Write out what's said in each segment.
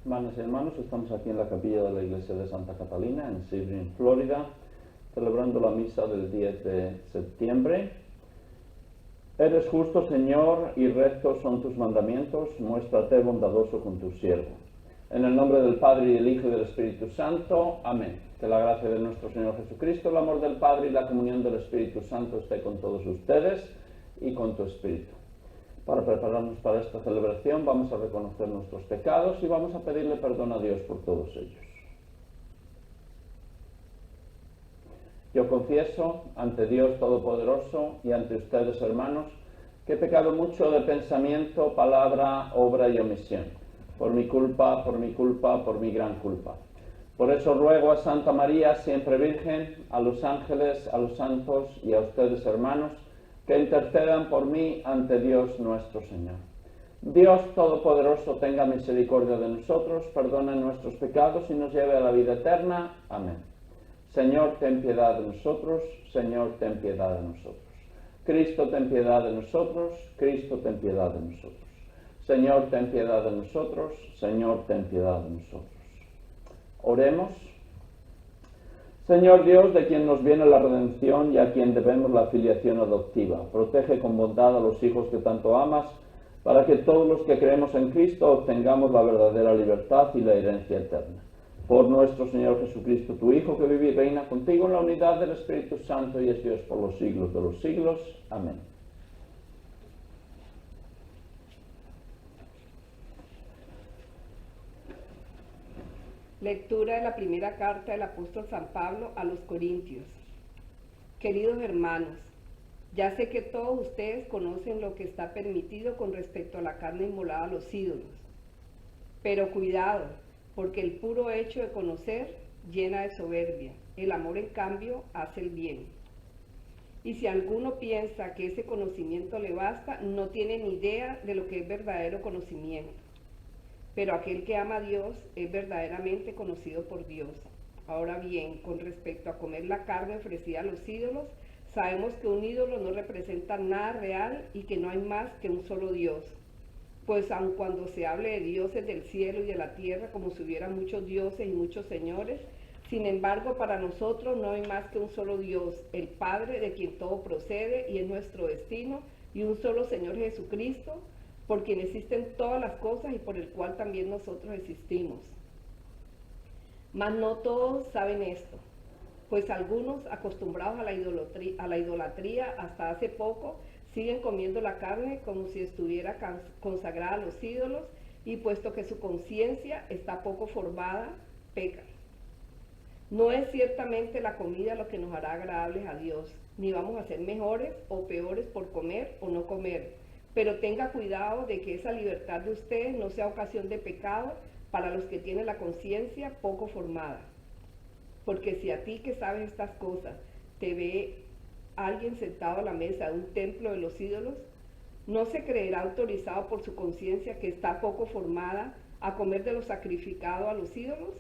Hermanas y hermanos, estamos aquí en la capilla de la iglesia de Santa Catalina, en Sebring, Florida, celebrando la misa del 10 de septiembre. Eres justo, Señor, y rectos son tus mandamientos, muéstrate bondadoso con tu siervo. En el nombre del Padre, y del Hijo, y del Espíritu Santo. Amén. Que la gracia de nuestro Señor Jesucristo, el amor del Padre y la comunión del Espíritu Santo esté con todos ustedes y con tu Espíritu. Para prepararnos para esta celebración vamos a reconocer nuestros pecados y vamos a pedirle perdón a Dios por todos ellos. Yo confieso ante Dios Todopoderoso y ante ustedes, hermanos, que he pecado mucho de pensamiento, palabra, obra y omisión. Por mi culpa, por mi gran culpa. Por eso ruego a Santa María, siempre Virgen, a los ángeles, a los santos y a ustedes, hermanos, que intercedan por mí ante Dios nuestro Señor. Dios Todopoderoso tenga misericordia de nosotros, perdone nuestros pecados y nos lleve a la vida eterna. Amén. Señor, ten piedad de nosotros. Señor, ten piedad de nosotros. Cristo, ten piedad de nosotros. Cristo, ten piedad de nosotros. Señor, ten piedad de nosotros. Señor, ten piedad de nosotros. Oremos. Señor Dios, de quien nos viene la redención y a quien debemos la filiación adoptiva, protege con bondad a los hijos que tanto amas, para que todos los que creemos en Cristo obtengamos la verdadera libertad y la herencia eterna. Por nuestro Señor Jesucristo, tu Hijo, que vive y reina contigo en la unidad del Espíritu Santo y es Dios por los siglos de los siglos. Amén. Lectura de la primera carta del apóstol San Pablo a los Corintios. Queridos hermanos, ya sé que todos ustedes conocen lo que está permitido con respecto a la carne inmolada a los ídolos. Pero cuidado, porque el puro hecho de conocer llena de soberbia. El amor, en cambio, hace el bien. Y si alguno piensa que ese conocimiento le basta, no tiene ni idea de lo que es verdadero conocimiento. Pero aquel que ama a Dios es verdaderamente conocido por Dios. Ahora bien, con respecto a comer la carne ofrecida a los ídolos, sabemos que un ídolo no representa nada real y que no hay más que un solo Dios. Pues aun cuando se hable de dioses del cielo y de la tierra como si hubiera muchos dioses y muchos señores, sin embargo para nosotros no hay más que un solo Dios, el Padre, de quien todo procede y es nuestro destino, y un solo Señor Jesucristo, por quien existen todas las cosas y por el cual también nosotros existimos. Mas no todos saben esto, pues algunos, acostumbrados a la idolatría hasta hace poco, siguen comiendo la carne como si estuviera consagrada a los ídolos, y puesto que su conciencia está poco formada, pecan. No es ciertamente la comida lo que nos hará agradables a Dios, ni vamos a ser mejores o peores por comer o no comer. Pero tenga cuidado de que esa libertad de ustedes no sea ocasión de pecado para los que tienen la conciencia poco formada. Porque si a ti que sabes estas cosas te ve alguien sentado a la mesa de un templo de los ídolos, ¿no se creerá autorizado por su conciencia que está poco formada a comer de lo sacrificado a los ídolos?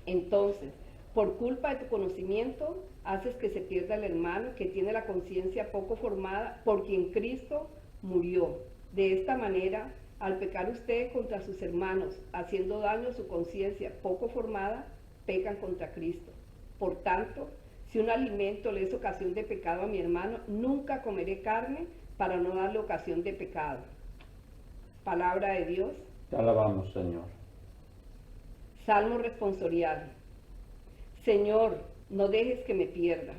Entonces, por culpa de tu conocimiento, haces que se pierda el hermano que tiene la conciencia poco formada, por quien Cristo murió. De esta manera, al pecar ustedes contra sus hermanos, haciendo daño a su conciencia poco formada, pecan contra Cristo. Por tanto, si un alimento le es ocasión de pecado a mi hermano, nunca comeré carne para no darle ocasión de pecado. Palabra de Dios. Te alabamos, Señor. Salmo responsorial. Señor, no dejes que me pierda.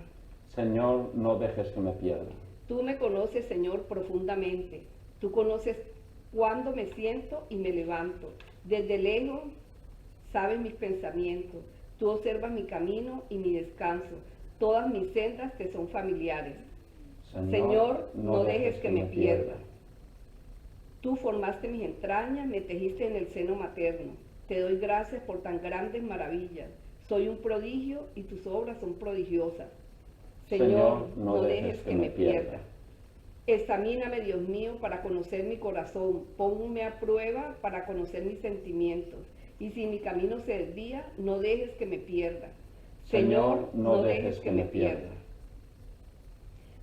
Señor, no dejes que me pierda. Tú me conoces, Señor, profundamente. Tú conoces cuándo me siento y me levanto. Desde lejos sabes mis pensamientos. Tú observas mi camino y mi descanso. Todas mis sendas te son familiares. Señor, no dejes que me pierda. Tú formaste mis entrañas, me tejiste en el seno materno. Te doy gracias por tan grandes maravillas. Soy un prodigio y tus obras son prodigiosas. Señor, no dejes que me pierda. Examíname, Dios mío, para conocer mi corazón. Pónme a prueba para conocer mis sentimientos. Y si mi camino se desvía, no dejes que me pierda. Señor, no dejes que me pierda.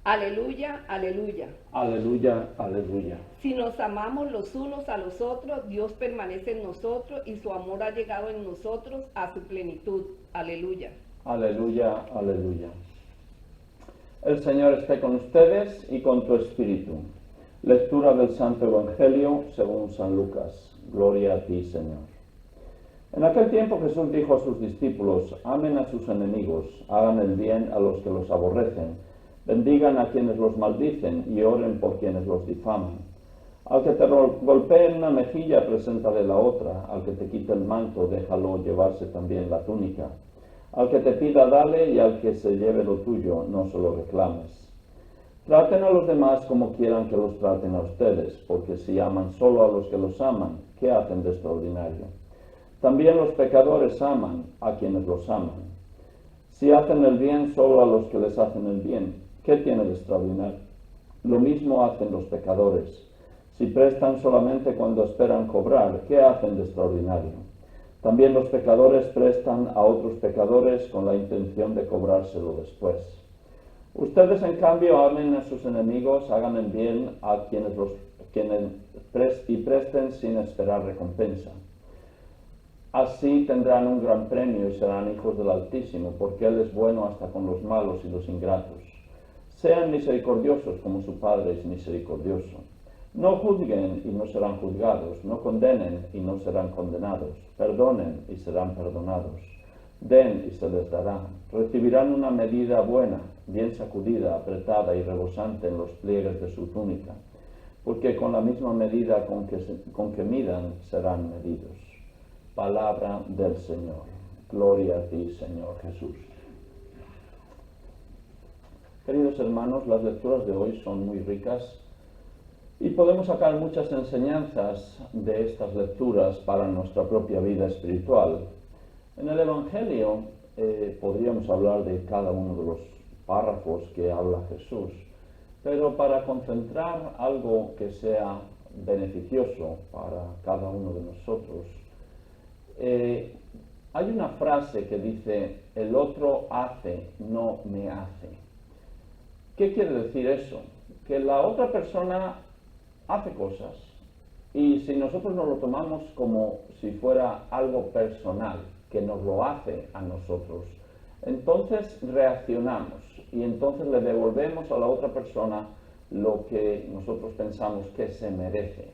Aleluya, aleluya. Aleluya, aleluya. Si nos amamos los unos a los otros, Dios permanece en nosotros y su amor ha llegado en nosotros a su plenitud. Aleluya. Aleluya, aleluya. El Señor esté con ustedes y con tu espíritu. Lectura del Santo Evangelio según San Lucas. Gloria a ti, Señor. En aquel tiempo Jesús dijo a sus discípulos: amen a sus enemigos, hagan el bien a los que los aborrecen, bendigan a quienes los maldicen y oren por quienes los difaman. Al que te golpee en una mejilla, preséntale la otra. Al que te quite el manto, déjalo llevarse también la túnica. Al que te pida, dale, y al que se lleve lo tuyo, no se lo reclames. Traten a los demás como quieran que los traten a ustedes, porque si aman solo a los que los aman, ¿qué hacen de extraordinario? También los pecadores aman a quienes los aman. Si hacen el bien solo a los que les hacen el bien, ¿qué tiene de extraordinario? Lo mismo hacen los pecadores. Si prestan solamente cuando esperan cobrar, ¿qué hacen de extraordinario? También los pecadores prestan a otros pecadores con la intención de cobrárselo después. Ustedes, en cambio, amen a sus enemigos, hagan el bien a quienes y presten sin esperar recompensa. Así tendrán un gran premio y serán hijos del Altísimo, porque Él es bueno hasta con los malos y los ingratos. Sean misericordiosos como su Padre es misericordioso. No juzguen y no serán juzgados, no condenen y no serán condenados, perdonen y serán perdonados, den y se les dará, recibirán una medida buena, bien sacudida, apretada y rebosante en los pliegues de su túnica, porque con la misma medida con que midan serán medidos. Palabra del Señor. Gloria a ti, Señor Jesús. Queridos hermanos, las lecturas de hoy son muy ricas y podemos sacar muchas enseñanzas de estas lecturas para nuestra propia vida espiritual. En el Evangelio podríamos hablar de cada uno de los párrafos que habla Jesús, pero para concentrar algo que sea beneficioso para cada uno de nosotros, hay una frase que dice: el otro hace, no me hace. ¿Qué quiere decir eso? Que la otra persona hace cosas y si nosotros nos lo tomamos como si fuera algo personal, que nos lo hace a nosotros, entonces reaccionamos y entonces le devolvemos a la otra persona lo que nosotros pensamos que se merece,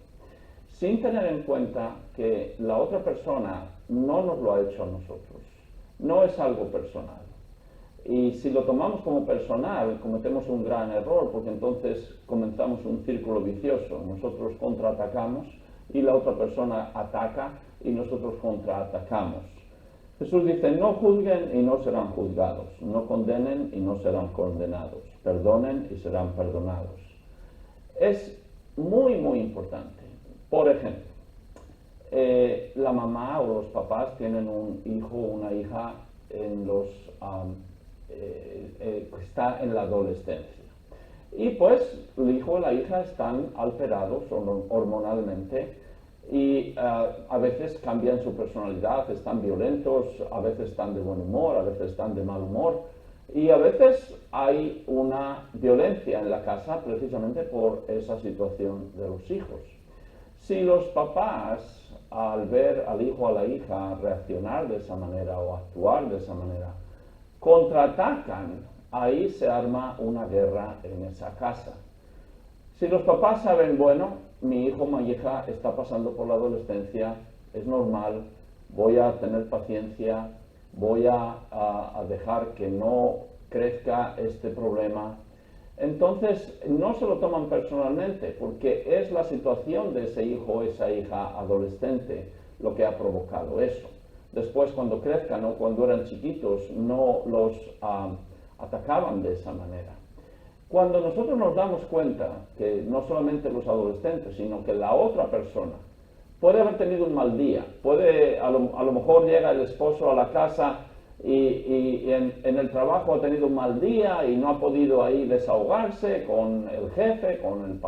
sin tener en cuenta que la otra persona no nos lo ha hecho a nosotros, no es algo personal. Y si lo tomamos como personal, cometemos un gran error, porque entonces comenzamos un círculo vicioso. Nosotros contraatacamos y la otra persona ataca y nosotros contraatacamos. Jesús dice: no juzguen y no serán juzgados, no condenen y no serán condenados, perdonen y serán perdonados. Es muy, muy importante. Por ejemplo, la mamá o los papás tienen un hijo o una hija que está en la adolescencia. Y pues el hijo o la hija están alterados hormonalmente y a veces cambian su personalidad, están violentos, a veces están de buen humor, a veces están de mal humor y a veces hay una violencia en la casa precisamente por esa situación de los hijos. Si los papás, al ver al hijo o a la hija reaccionar de esa manera o actuar de esa manera, contraatacan, ahí se arma una guerra en esa casa. Si los papás saben, bueno, mi hijo o mi hija está pasando por la adolescencia, es normal, voy a tener paciencia, voy a dejar que no crezca este problema, entonces no se lo toman personalmente, porque es la situación de ese hijo o esa hija adolescente lo que ha provocado eso. Después, cuando crezcan o cuando eran chiquitos, no los atacaban de esa manera. Cuando nosotros nos damos cuenta que no solamente los adolescentes, sino que la otra persona puede haber tenido un mal día, a lo mejor llega el esposo a la casa y en el trabajo ha tenido un mal día y no ha podido ahí desahogarse con el jefe, con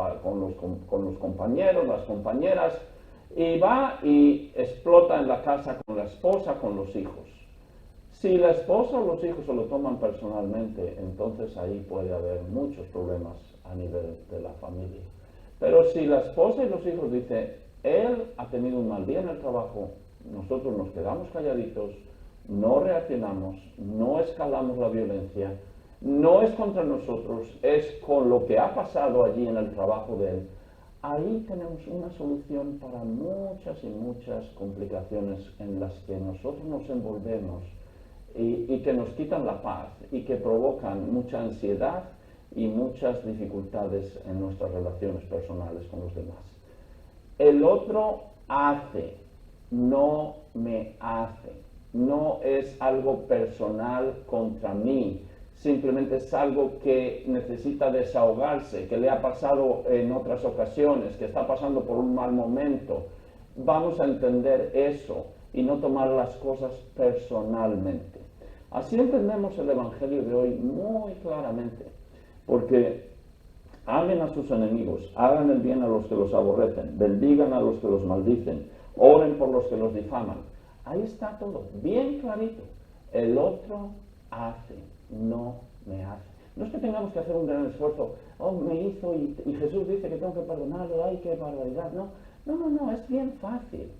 los compañeros, las compañeras, y va y explota en la casa con la esposa, con los hijos. Si la esposa o los hijos se lo toman personalmente, entonces ahí puede haber muchos problemas a nivel de la familia. Pero si la esposa y los hijos dicen, él ha tenido un mal día en el trabajo, nosotros nos quedamos calladitos, no reaccionamos, no escalamos la violencia, no es contra nosotros, es con lo que ha pasado allí en el trabajo de él. Ahí tenemos una solución para muchas y muchas complicaciones en las que nosotros nos envolvemos y que nos quitan la paz y que provocan mucha ansiedad y muchas dificultades en nuestras relaciones personales con los demás. El otro hace, no me hace. No es algo personal contra mí, simplemente es algo que necesita desahogarse, que le ha pasado en otras ocasiones, que está pasando por un mal momento. Vamos a entender eso y no tomar las cosas personalmente. Así entendemos el Evangelio de hoy muy claramente, porque amen a sus enemigos, hagan el bien a los que los aborrecen, bendigan a los que los maldicen, oren por los que los difaman. Ahí está todo, bien clarito. El otro hace, no me hace. No es que tengamos que hacer un gran esfuerzo, oh, me hizo y Jesús dice que tengo que perdonarlo, ay, qué barbaridad. No, es bien fácil.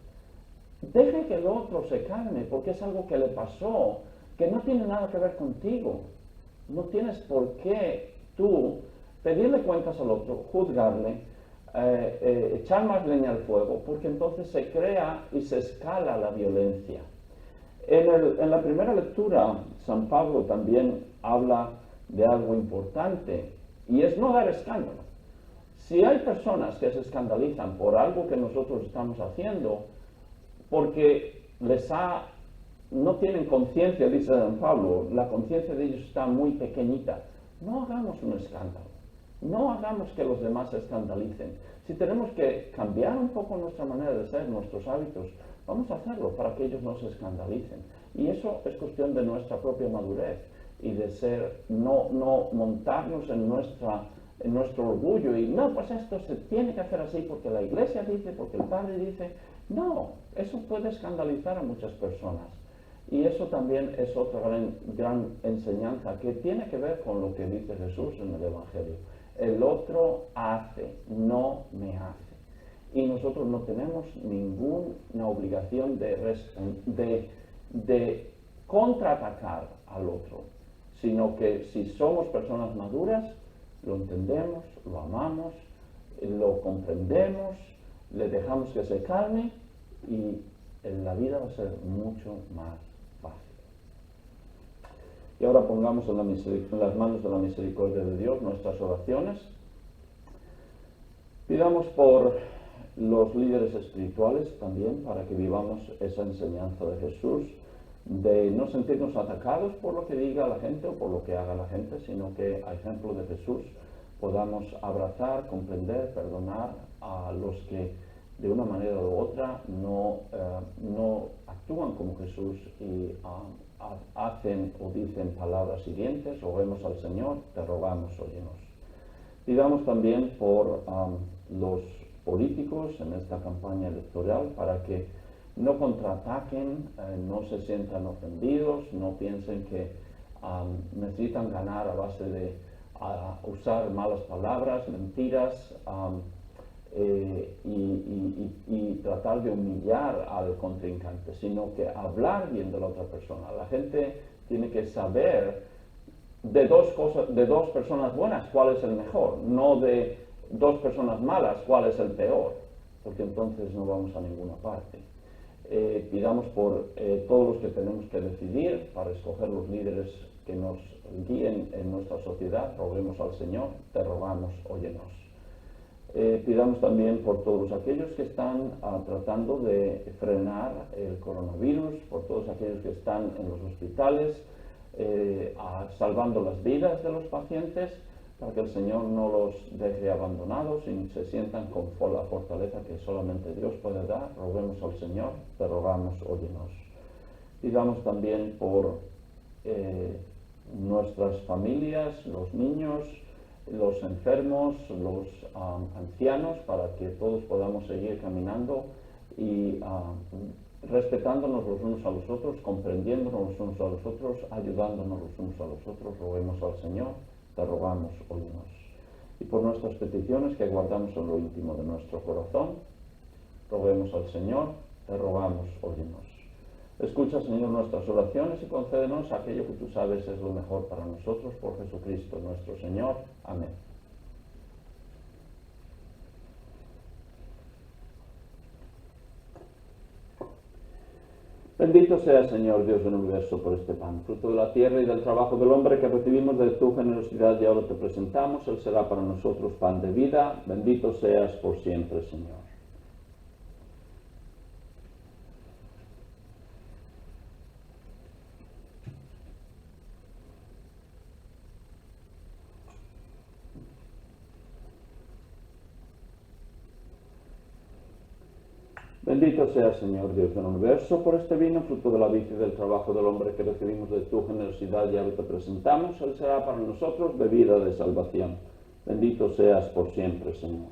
Deje que el otro se calme, porque es algo que le pasó, que no tiene nada que ver contigo. No tienes por qué tú pedirle cuentas al otro, juzgarle, echar más leña al fuego, porque entonces se crea y se escala la violencia. En la primera lectura, San Pablo también habla de algo importante, y es no dar escándalo. Si hay personas que se escandalizan por algo que nosotros estamos haciendo, porque no tienen conciencia, dice San Pablo, la conciencia de ellos está muy pequeñita, no hagamos un escándalo. No hagamos que los demás se escandalicen. Si tenemos que cambiar un poco nuestra manera de ser, nuestros hábitos, vamos a hacerlo para que ellos no se escandalicen. Y eso es cuestión de nuestra propia madurez y de no montarnos en nuestro orgullo y no, pues esto se tiene que hacer así porque la iglesia dice, porque el padre dice. No, eso puede escandalizar a muchas personas. Y eso también es otra gran enseñanza que tiene que ver con lo que dice Jesús en el Evangelio. El otro hace, no me hace. Y nosotros no tenemos ninguna obligación de contraatacar al otro, sino que si somos personas maduras, lo entendemos, lo amamos, lo comprendemos, le dejamos que se calme y la vida va a ser mucho más fácil. Y ahora pongamos en las manos de la misericordia de Dios nuestras oraciones. Pidamos por los líderes espirituales también para que vivamos esa enseñanza de Jesús, de no sentirnos atacados por lo que diga la gente o por lo que haga la gente, sino que a ejemplo de Jesús podamos abrazar, comprender, perdonar a los que de una manera u otra no actúan como Jesús y hacen o dicen palabras hirientes. Roguemos al Señor, te rogamos, óyenos. Pidamos también por los políticos en esta campaña electoral para que no contraataquen, no se sientan ofendidos, no piensen que necesitan ganar a base de usar malas palabras, mentiras, y tratar de humillar al contrincante, sino que hablar bien de la otra persona. La gente tiene que saber de dos personas buenas cuál es el mejor, no de dos personas malas cuál es el peor, porque entonces no vamos a ninguna parte. Pidamos por todos los que tenemos que decidir para escoger los líderes que nos guíen en nuestra sociedad. Roguemos al Señor, te rogamos, óyenos. Pidamos también por todos aquellos que están tratando de frenar el coronavirus, por todos aquellos que están en los hospitales, salvando las vidas de los pacientes, para que el Señor no los deje abandonados y se sientan con la fortaleza que solamente Dios puede dar. Roguemos al Señor, te rogamos, óyenos. Pidamos también por nuestras familias, los niños, los enfermos, los ancianos, para que todos podamos seguir caminando y respetándonos los unos a los otros, comprendiéndonos los unos a los otros, ayudándonos los unos a los otros, roguemos al Señor, te rogamos, óyenos. Y por nuestras peticiones que guardamos en lo íntimo de nuestro corazón, roguemos al Señor, te rogamos, óyenos. Escucha, Señor, nuestras oraciones y concédenos aquello que tú sabes es lo mejor para nosotros, por Jesucristo nuestro Señor. Amén. Bendito sea, Señor, Dios del universo, por este pan, fruto de la tierra y del trabajo del hombre que recibimos de tu generosidad y ahora te presentamos. Él será para nosotros pan de vida. Bendito seas por siempre, Señor. Bendito sea, Señor, Dios del universo, por este vino, fruto de la vid y del trabajo del hombre que recibimos de tu generosidad y ahora te presentamos. Él será para nosotros bebida de salvación. Bendito seas por siempre, Señor.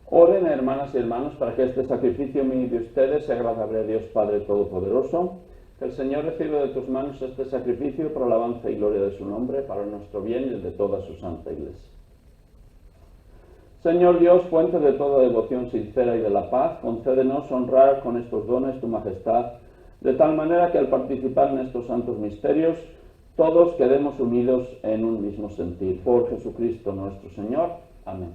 Oren, hermanas y hermanos, para que este sacrificio mío y de ustedes sea agradable a Dios Padre Todopoderoso. Que el Señor reciba de tus manos este sacrificio por alabanza y gloria de su nombre, para nuestro bien y el de toda su santa Iglesia. Señor Dios, fuente de toda devoción sincera y de la paz, concédenos honrar con estos dones tu majestad, de tal manera que al participar en estos santos misterios, todos quedemos unidos en un mismo sentir. Por Jesucristo nuestro Señor. Amén.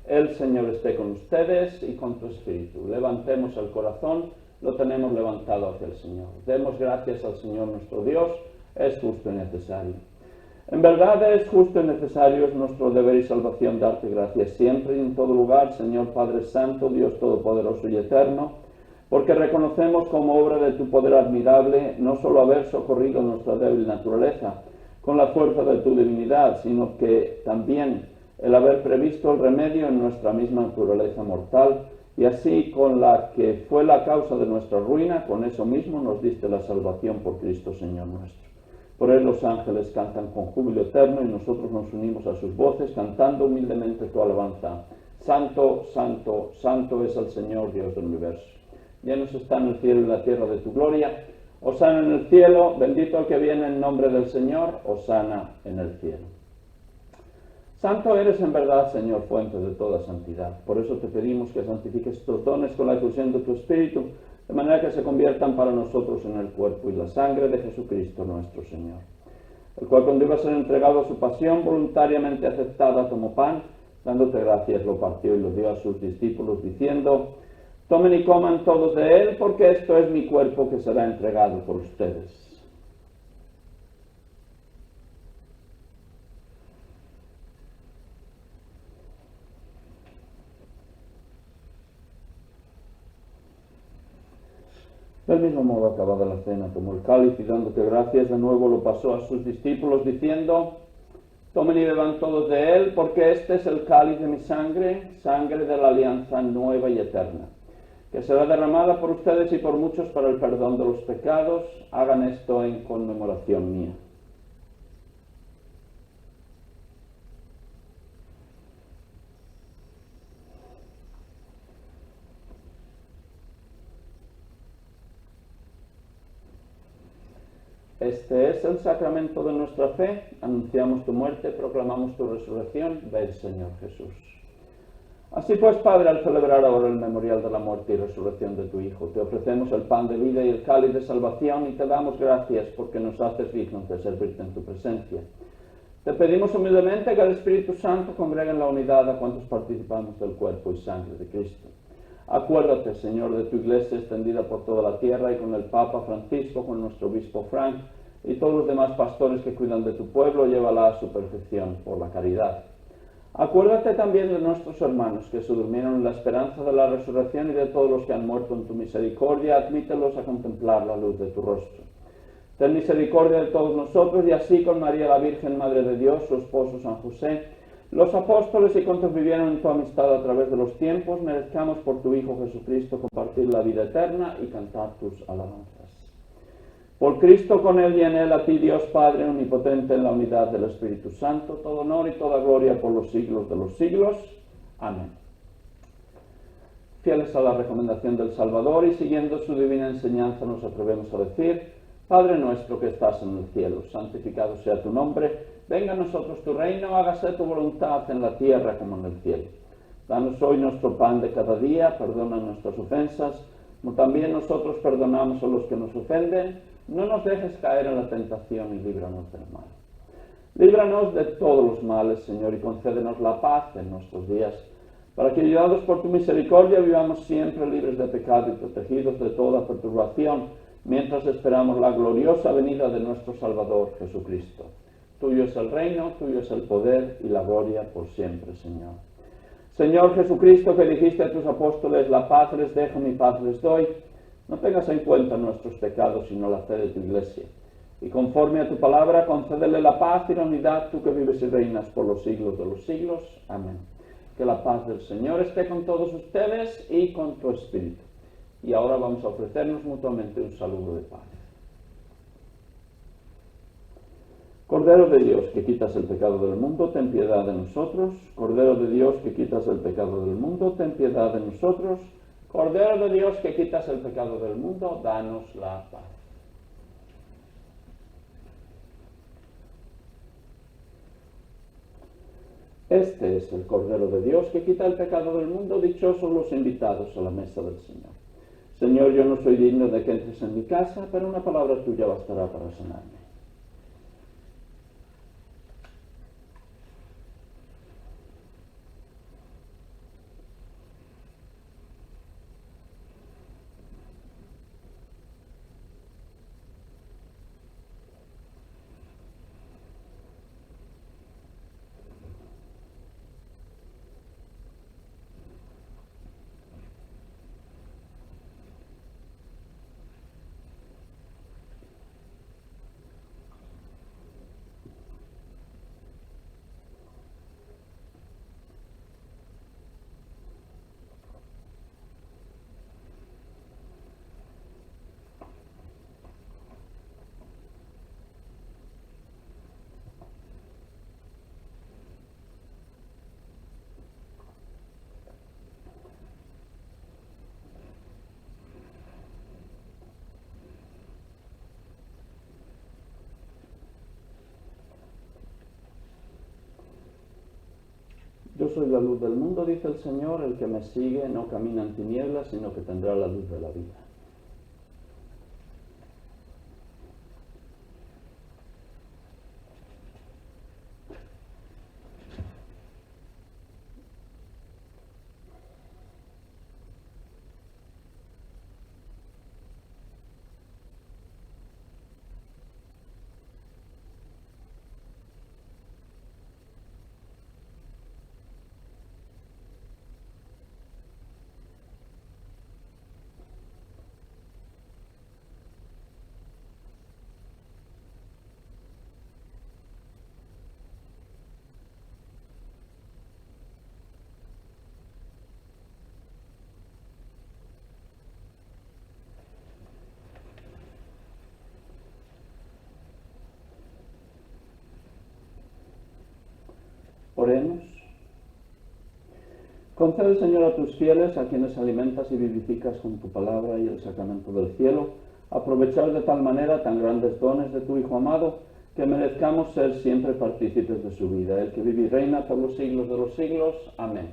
El Señor esté con ustedes y con tu espíritu. Levantemos el corazón. Lo tenemos levantado hacia el Señor. Demos gracias al Señor nuestro Dios, es justo y necesario. En verdad es justo y necesario, es nuestro deber y salvación darte gracias siempre y en todo lugar, Señor Padre Santo, Dios Todopoderoso y Eterno, porque reconocemos como obra de tu poder admirable no solo haber socorrido nuestra débil naturaleza con la fuerza de tu divinidad, sino que también el haber previsto el remedio en nuestra misma naturaleza mortal, y así con la que fue la causa de nuestra ruina, con eso mismo nos diste la salvación por Cristo Señor nuestro. Por él los ángeles cantan con júbilo eterno y nosotros nos unimos a sus voces cantando humildemente tu alabanza. Santo, santo, santo es el Señor Dios del universo. Llenos están el cielo y la tierra de tu gloria. Hosana en el cielo, bendito el que viene en nombre del Señor, hosana en el cielo. Santo eres en verdad, Señor, fuente de toda santidad. Por eso te pedimos que santifiques estos dones con la efusión de tu Espíritu, de manera que se conviertan para nosotros en el cuerpo y la sangre de Jesucristo nuestro Señor, el cual cuando iba a ser entregado a su pasión, voluntariamente aceptada como pan, dándote gracias, lo partió y lo dio a sus discípulos, diciendo: tomen y coman todos de él, porque esto es mi cuerpo que será entregado por ustedes. Del mismo modo, acabada la cena, tomó el cáliz y dándote gracias de nuevo lo pasó a sus discípulos, diciendo: tomen y beban todos de él, porque este es el cáliz de mi sangre, sangre de la alianza nueva y eterna, que será derramada por ustedes y por muchos para el perdón de los pecados. Hagan esto en conmemoración mía. Este es el sacramento de nuestra fe. Anunciamos tu muerte, proclamamos tu resurrección. Ven, Señor Jesús. Así pues, Padre, al celebrar ahora el memorial de la muerte y resurrección de tu Hijo, te ofrecemos el pan de vida y el cáliz de salvación y te damos gracias porque nos haces dignos de servirte en tu presencia. Te pedimos humildemente que el Espíritu Santo congregue en la unidad a cuantos participamos del cuerpo y sangre de Cristo. Acuérdate, Señor, de tu Iglesia extendida por toda la tierra y con el Papa Francisco, con nuestro obispo Frank y todos los demás pastores que cuidan de tu pueblo, llévala a su perfección por la caridad. Acuérdate también de nuestros hermanos que se durmieron en la esperanza de la resurrección y de todos los que han muerto en tu misericordia, admítelos a contemplar la luz de tu rostro. Ten misericordia de todos nosotros y así con María la Virgen, Madre de Dios, su esposo San José, los apóstoles y cuantos vivieron en tu amistad a través de los tiempos, merezcamos por tu Hijo Jesucristo compartir la vida eterna y cantar tus alabanzas. Por Cristo, con Él y en Él, a ti, Dios Padre omnipotente, en la unidad del Espíritu Santo, todo honor y toda gloria por los siglos de los siglos. Amén. Fieles a la recomendación del Salvador y siguiendo su divina enseñanza, nos atrevemos a decir: Padre nuestro que estás en el cielo, santificado sea tu nombre, venga a nosotros tu reino, hágase tu voluntad en la tierra como en el cielo. Danos hoy nuestro pan de cada día, perdona nuestras ofensas, como también nosotros perdonamos a los que nos ofenden. No nos dejes caer en la tentación y líbranos del mal. Líbranos de todos los males, Señor, y concédenos la paz en nuestros días, para que, ayudados por tu misericordia, vivamos siempre libres de pecado y protegidos de toda perturbación, mientras esperamos la gloriosa venida de nuestro Salvador Jesucristo. Tuyo es el reino, tuyo es el poder y la gloria por siempre, Señor. Señor Jesucristo, que dijiste a tus apóstoles: la paz les dejo, mi paz les doy, no tengas en cuenta nuestros pecados, sino la fe de tu Iglesia. Y conforme a tu palabra, concédele la paz y la unidad, tú que vives y reinas por los siglos de los siglos. Amén. Que la paz del Señor esté con todos ustedes y con tu espíritu. Y ahora vamos a ofrecernos mutuamente un saludo de paz. Cordero de Dios, que quitas el pecado del mundo, ten piedad de nosotros. Cordero de Dios, que quitas el pecado del mundo, ten piedad de nosotros. Cordero de Dios, que quitas el pecado del mundo, danos la paz. Este es el Cordero de Dios que quita el pecado del mundo. Dichosos los invitados a la mesa del Señor. Señor, yo no soy digno de que entres en mi casa, pero una palabra tuya bastará para sanarme. Yo soy la luz del mundo, dice el Señor, el que me sigue no camina en tinieblas, sino que tendrá la luz de la vida. Oremos. Concede, Señor, a tus fieles, a quienes alimentas y vivificas con tu palabra y el sacramento del cielo, aprovechar de tal manera tan grandes dones de tu Hijo amado, que merezcamos ser siempre partícipes de su vida, el que vive y reina por los siglos de los siglos. Amén.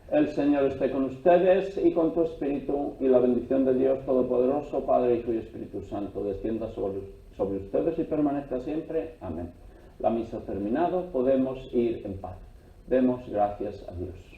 El Señor esté con ustedes y con tu espíritu, y la bendición de Dios Todopoderoso, Padre, Hijo y Espíritu Santo, descienda sobre ustedes y permanezca siempre. Amén. La misa ha terminado, podemos ir en paz. Demos gracias a Dios.